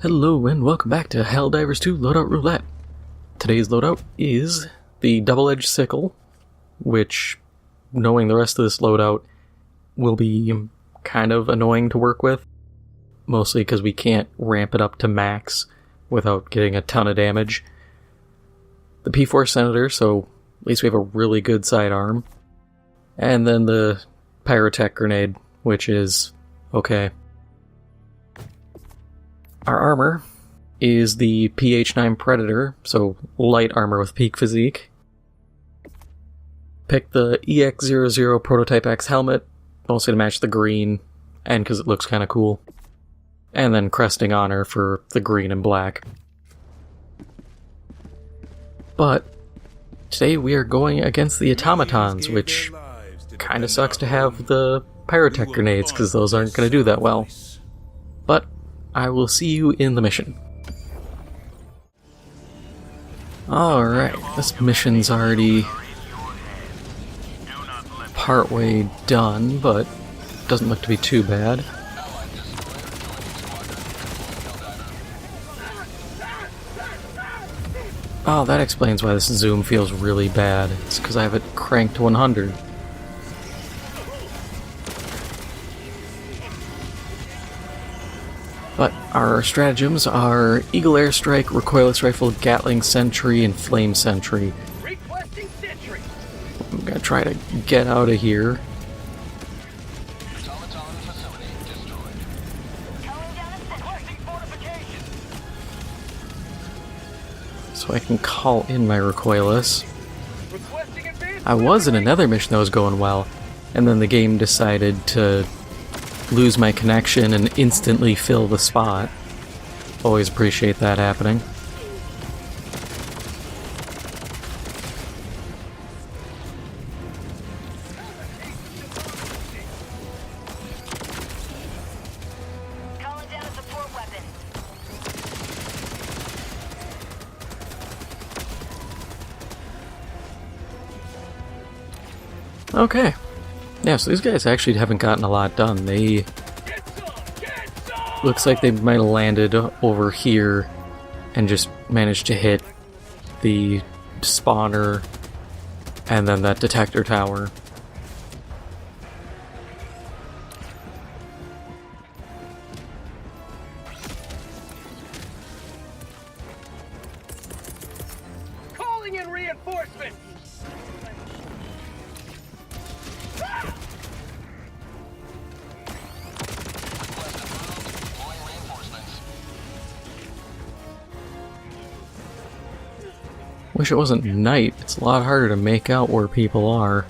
Hello and welcome back to Helldivers 2 Loadout Roulette. Today's loadout is the double-edged sickle, which, knowing the rest of this loadout, will be kind of annoying to work with. Mostly because we can't ramp it up to max without getting a ton of damage. The P4 Senator, so at least we have a really good sidearm. And then the Pyrotech Grenade, which is okay. Our armor is the PH9 Predator, so light armor with peak physique. Pick the EX00 Prototype X helmet, mostly to match the green, and because it looks kind of cool. And then Cresting Honor for the green and black. But today we are going against the Automatons, which kind of sucks to have the Pyrotech Grenades, because those aren't going to do that well. But I will see you in the mission. Alright, this mission's already partway done, but doesn't look to be too bad. Oh, that explains why this zoom feels really bad. It's because I have it cranked to 100. But our stratagems are Eagle Airstrike, Recoilless Rifle, Gatling Sentry, and Flame Sentry. I'm gonna try to get out of here. So I can call in my Recoilless. I was in another mission that was going well, and then the game decided to lose my connection and instantly fill the spot. Always appreciate that happening. Calling down a support weapon. Okay. Yeah, so these guys actually haven't gotten a lot done. They... looks like they might have landed over here and just managed to hit the spawner and then that detector tower. Calling in reinforcements. Wish it wasn't night. It's a lot harder to make out where people are.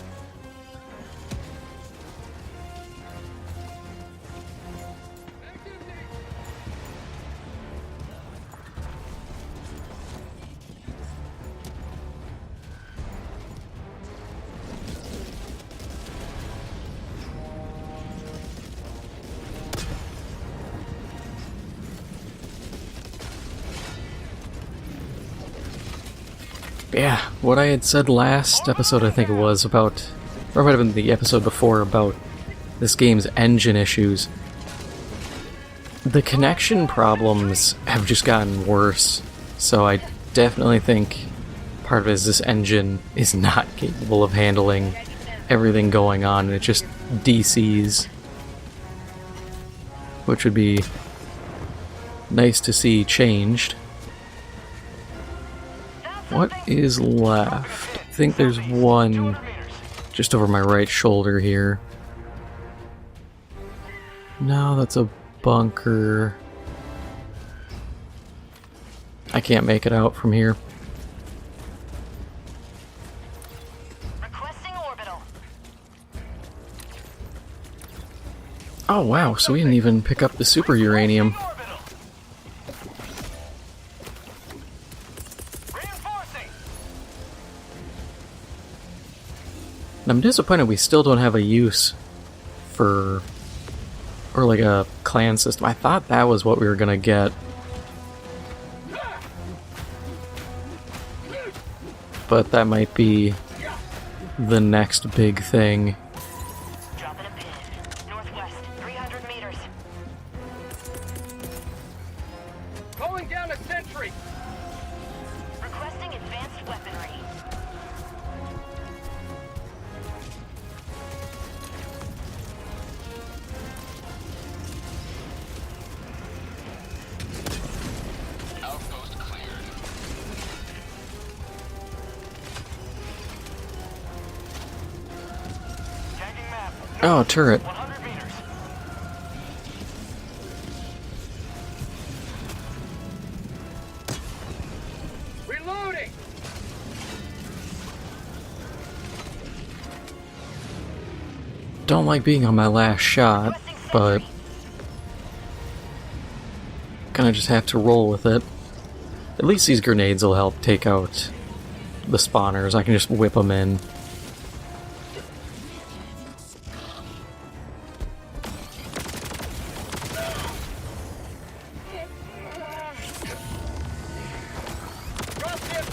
Yeah, what I had said last episode, I think it was, about, or it might have been the episode before, about this game's engine issues. The connection problems have just gotten worse, so I definitely think part of it is this engine is not capable of handling everything going on, and it just DCs. Which would be nice to see changed. What is left? I think there's one just over my right shoulder here. No, that's a bunker. I can't make it out from here. Requesting orbital. Oh wow, so we didn't even pick up the super uranium. I'm disappointed we still don't have a use for, or like a clan system. I thought that was what we were gonna get. But that might be the next big thing. Dropping a pin. Northwest, 300 meters. Calling down a sentry. Requesting advanced weaponry. Outpost cleared. Tagging map. Oh, turret. 100 meters. Reloading. Don't like being on my last shot, but gonna just have to roll with it. At least these grenades will help take out the spawners. I can just whip them in. Drop him.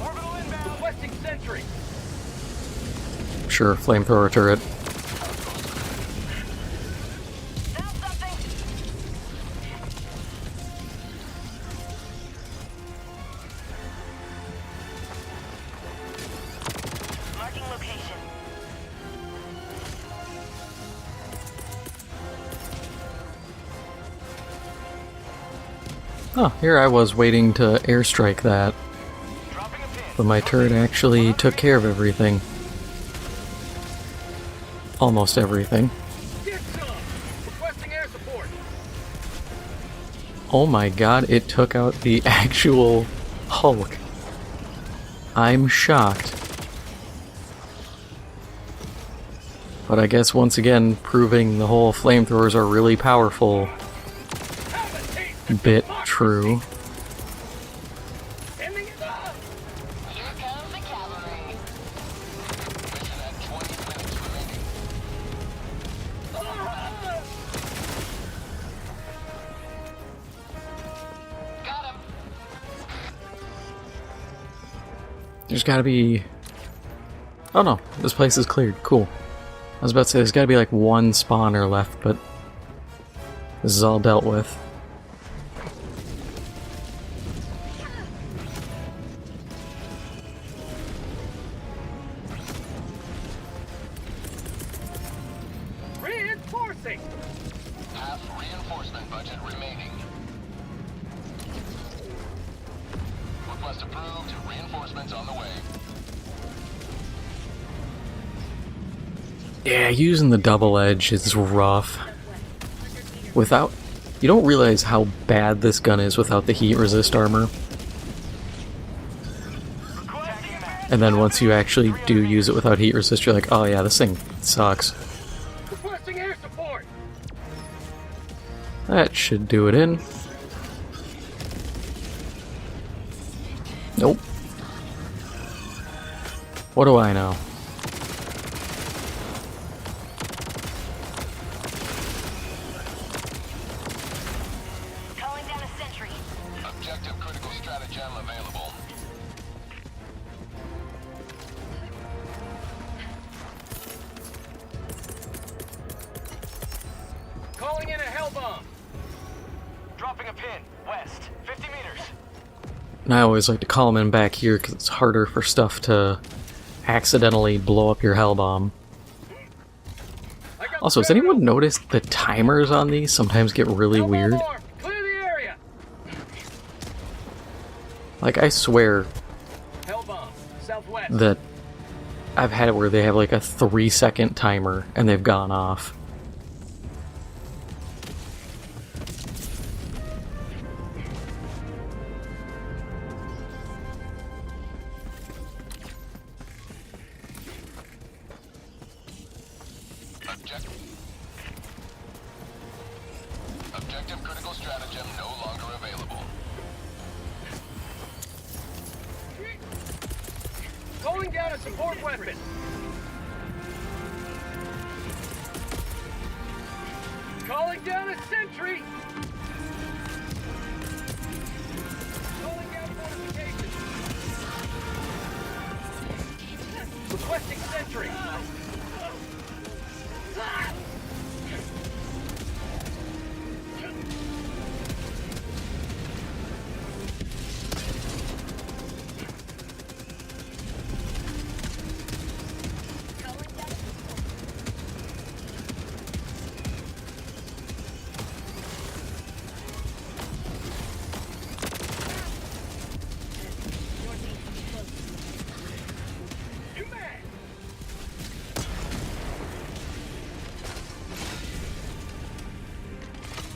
Orbital inbound. Requesting sentry. Sure, flamethrower turret. Found something. Marking location. Oh, here I was waiting to airstrike that, Dropping a pin. but my turret actually took care of everything. Almost everything. Get some. Requesting air support. Oh my god, it took out the actual Hulk. I'm shocked. But I guess once again, proving the whole flamethrowers are really powerful Have a taste. bit true. Sending it up. Here comes the cavalry. Mission at 20 minutes remaining. Got him. There's gotta be... Oh no, this place is cleared. Cool. I was about to say there's gotta be like one spawner left, but this is all dealt with. Reinforcing. Half reinforcement budget remaining. Request approved. Reinforcements on the way. Yeah, using the double edge is rough. Without... You don't realize how bad this gun is without the heat resist armor. Tagging map. And then once you actually do use it without heat resist, you're like, oh yeah, this thing sucks. Requesting air support. That should do it in. Nope. What do I know? Calling down a sentry. Objective critical stratagem available. Calling in a hell bomb. Dropping a pin. West. 50 meters. And I always like to call them in back here because it's harder for stuff to accidentally blow up your hell bomb. I got Also, has the anyone noticed the timers on these sometimes get really hell bomb weird? armed. Clear the area. Like, I swear Hell bomb. Southwest. that I've had it where they have like a 3-second timer and they've gone off. Objective critical stratagem no longer available. Calling down a support weapon. Calling down a sentry. Calling down fortifications. Requesting sentry.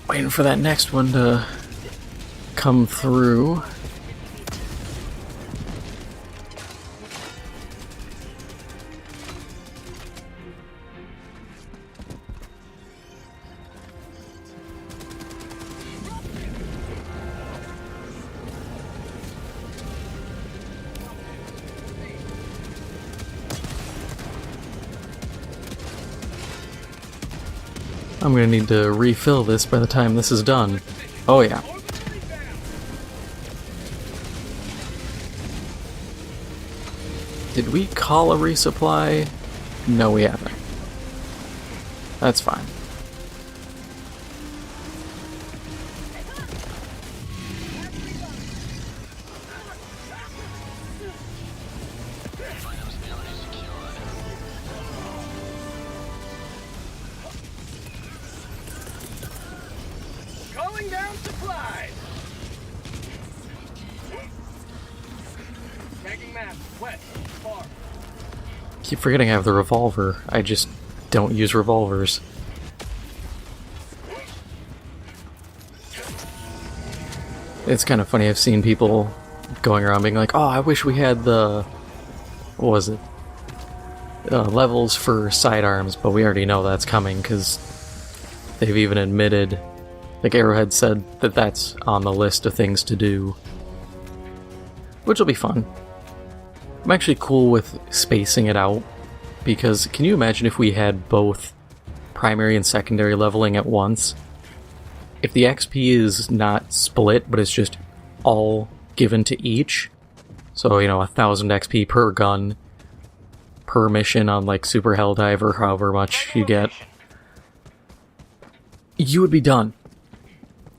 Waiting for that next one to come through. I'm gonna need to refill this by the time this is done. Oh yeah. Did we call a resupply? No, we haven't. That's fine. Freedom's nearly secured. Calling down supplies. Tagging map, west, far. Keep forgetting I have the revolver. I just don't use revolvers. It's kind of funny, I've seen people going around being like, oh, I wish we had the... what was it? Levels for sidearms, but we already know that's coming, because they've even admitted, like Arrowhead said, that that's on the list of things to do. Which will be fun. I'm actually cool with spacing it out, because can you imagine if we had both primary and secondary leveling at once? If the XP is not split, but it's just all given to each, so, you know, 1,000 XP per gun, per mission on, like, Super Helldiver, however much you get, you would be done.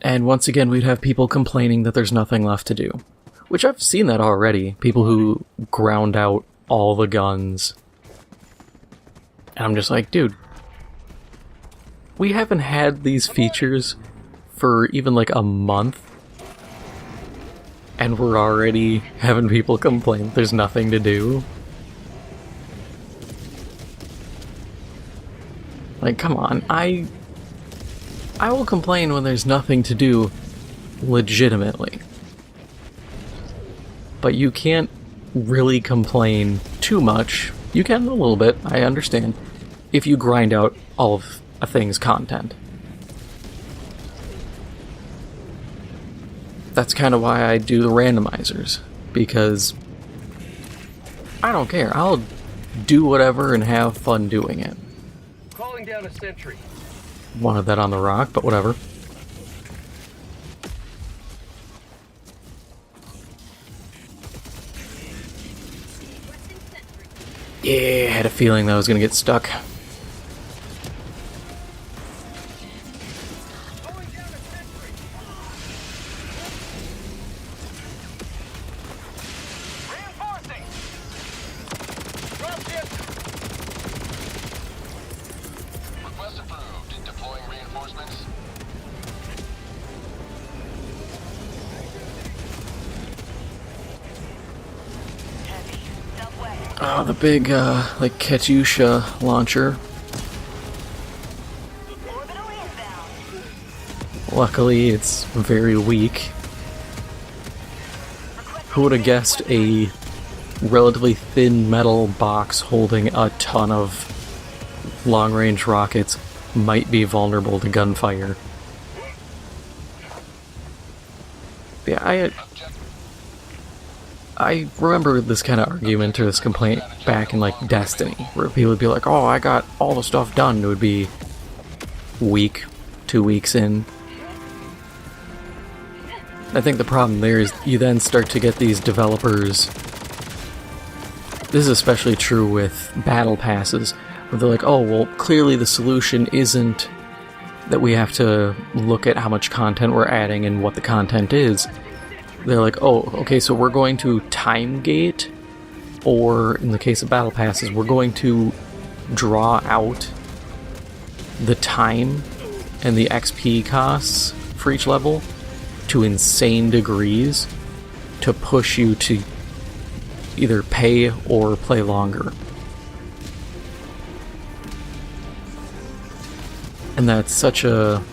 And once again, we'd have people complaining that there's nothing left to do. Which I've seen that already. People who ground out all the guns. And I'm just like, dude, we haven't had these features for even like a month, and we're already having people complain there's nothing to do. Like, come on, I will complain when there's nothing to do legitimately. But you can't really complain too much. You can a little bit, I understand, if you grind out all of a thing's content. That's kind of why I do the randomizers, because I don't care. I'll do whatever and have fun doing it. Calling down a sentry. Wanted that on the rock, but whatever. Yeah, I had a feeling that I was gonna get stuck. Calling down a sentry. Reinforcing. Dropship. Request approved. Deploying reinforcements. Heavy. Southwest. Oh, the big, like, Katyusha launcher. Orbital inbound. Luckily, it's very weak. Who would have guessed a relatively thin metal box holding a ton of long-range rockets might be vulnerable to gunfire? Yeah, I remember this kind of argument or this complaint back in, like, Destiny, where people would be like, oh, I got all the stuff done. It would be week, 2 weeks in. I think the problem there is you then start to get these developers. This is especially true with battle passes, where they're like, oh, well, clearly the solution isn't that we have to look at how much content we're adding and what the content is. They're like, oh, okay, so we're going to time gate, or in the case of battle passes, we're going to draw out the time and the XP costs for each level to insane degrees to push you to either pay or play longer. And that's such a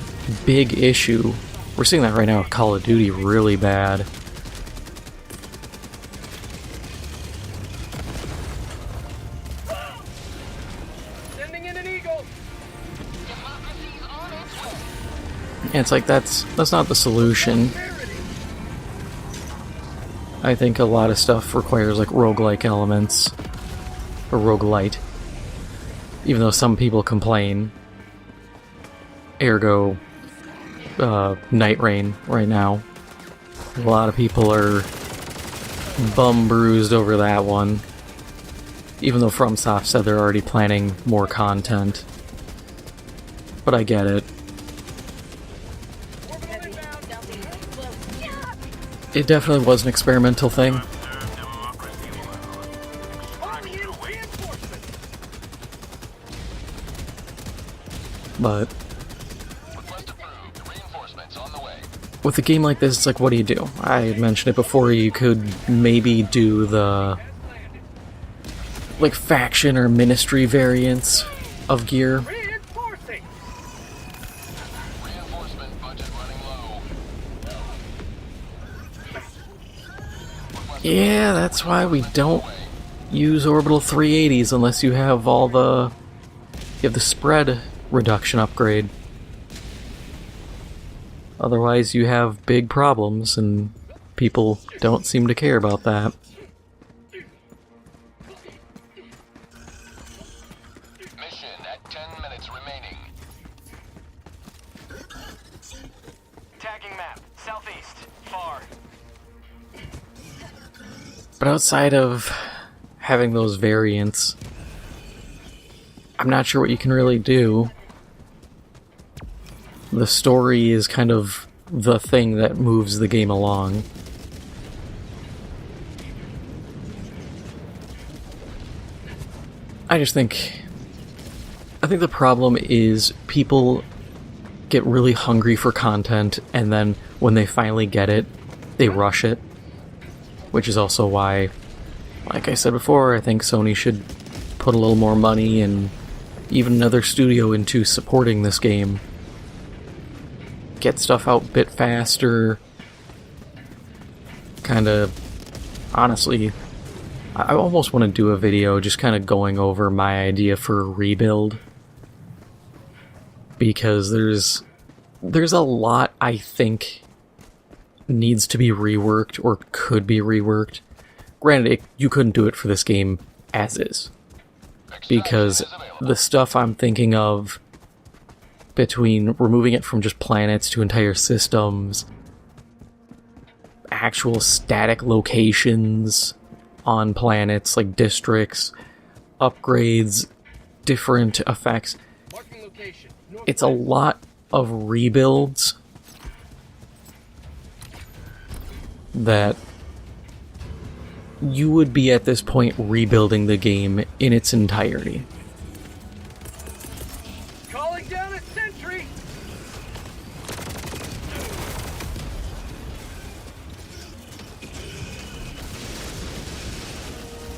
big issue. We're seeing that right now with Call of Duty really bad. Sending in an eagle. Democracy's on its way. And it's like that's not the solution. I think a lot of stuff requires like roguelike elements. Or roguelite. Even though some people complain. Ergo, Night Rain right now. A lot of people are bum bruised over that one. Even though FromSoft said they're already planning more content. But I get it. It definitely was an experimental thing. But with a game like this, it's like, what do you do? I mentioned it before, you could maybe do the like faction or ministry variants of gear. Reinforcing. Reinforcement budget running low. Yeah, that's why we don't use orbital 380s unless you have all the spread reduction upgrade. Otherwise you have big problems and people don't seem to care about that. Mission at 10 minutes remaining. Tagging map. Southeast. Far. But outside of having those variants, I'm not sure what you can really do. The story is kind of the thing that moves the game along. I think the problem is people get really hungry for content, and then when they finally get it, they rush it. Which is also why, like I said before, I think Sony should put a little more money and even another studio into supporting this game. Get stuff out a bit faster. Kinda, honestly, I almost want to do a video just kind of going over my idea for a rebuild. Because there's a lot I think needs to be reworked or could be reworked. Granted, you couldn't do it for this game as is. Because the stuff I'm thinking of, between removing it from just planets to entire systems, actual static locations on planets, like districts, upgrades, different effects, Marking location. it's a lot of rebuilds that you would be at this point rebuilding the game in its entirety. Calling down a sentry.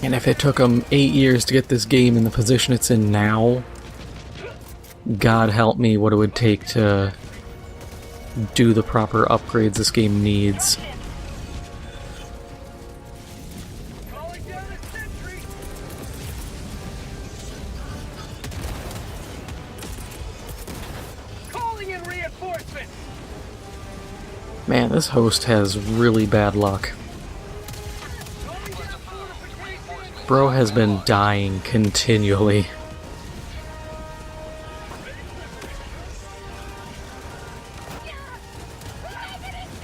And if it took them 8 years to get this game in the position it's in now, God help me what it would take to do the proper upgrades this game needs. Calling down a sentry. Calling in reinforcements. Man, this host has really bad luck. Calling down fortifications. Bro has been dying continually.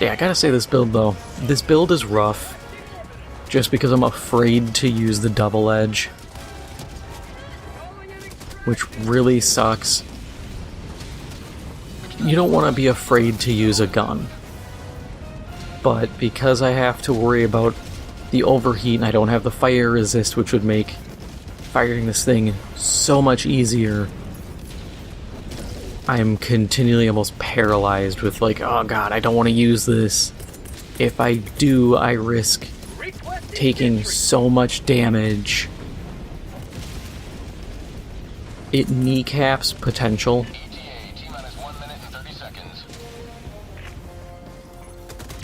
Yeah, I gotta say this build though. This build is rough. Just because I'm afraid to use the double edge. Which really sucks. You don't want to be afraid to use a gun. But because I have to worry about the overheat and I don't have the fire resist, which would make firing this thing so much easier, I am continually almost paralyzed with like, oh god, I don't want to use this. If I do, I risk taking so much damage. It kneecaps potential. ETA T-minus 1 minute and 30 seconds.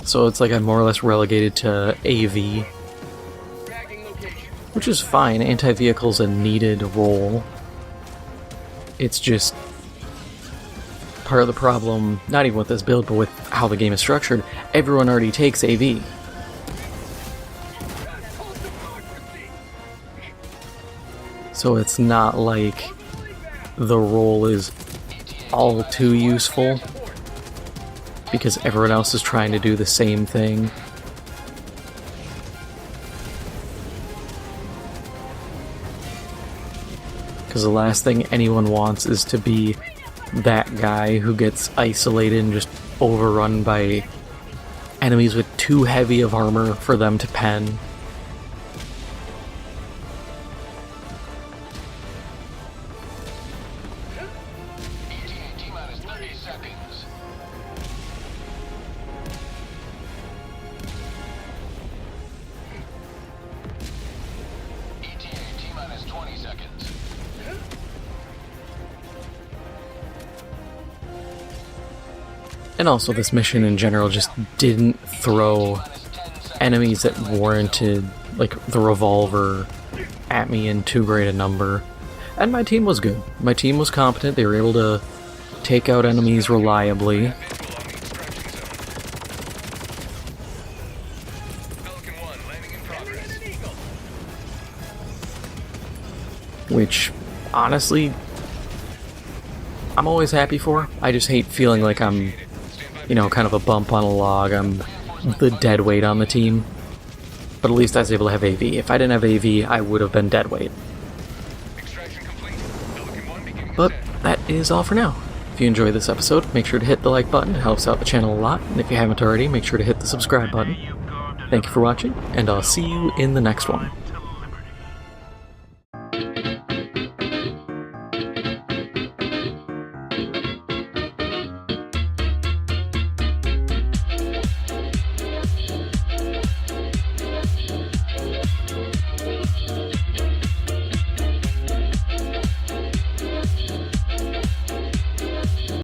So it's like I'm more or less relegated to AV, Tagging location. which is fine. Anti-vehicle's a needed role. It's just part of the problem, not even with this build, but with how the game is structured. Everyone already takes AV. So it's not like the role is all too useful, because everyone else is trying to do the same thing. Because the last thing anyone wants is to be that guy who gets isolated and just overrun by enemies with too heavy of armor for them to pen. ETA T-minus 30 seconds. ETA T-minus 20 seconds. And also, this mission in general just didn't throw enemies that warranted, like, the revolver at me in too great a number. And my team was good. My team was competent. They were able to take out enemies reliably. Pelican 1 landing in progress. Which, honestly, I'm always happy for. I just hate feeling like I'm, you know, kind of a bump on a log. I'm the dead weight on the team. But at least I was able to have AV. If I didn't have AV, I would have been dead weight. Extraction complete. Pelican 1 beginning But ascent. that is all for now. If you enjoyed this episode, make sure to hit the like button. It helps out the channel a lot. And if you haven't already, make sure to hit the subscribe button. Thank you for watching, and I'll see you in the next one.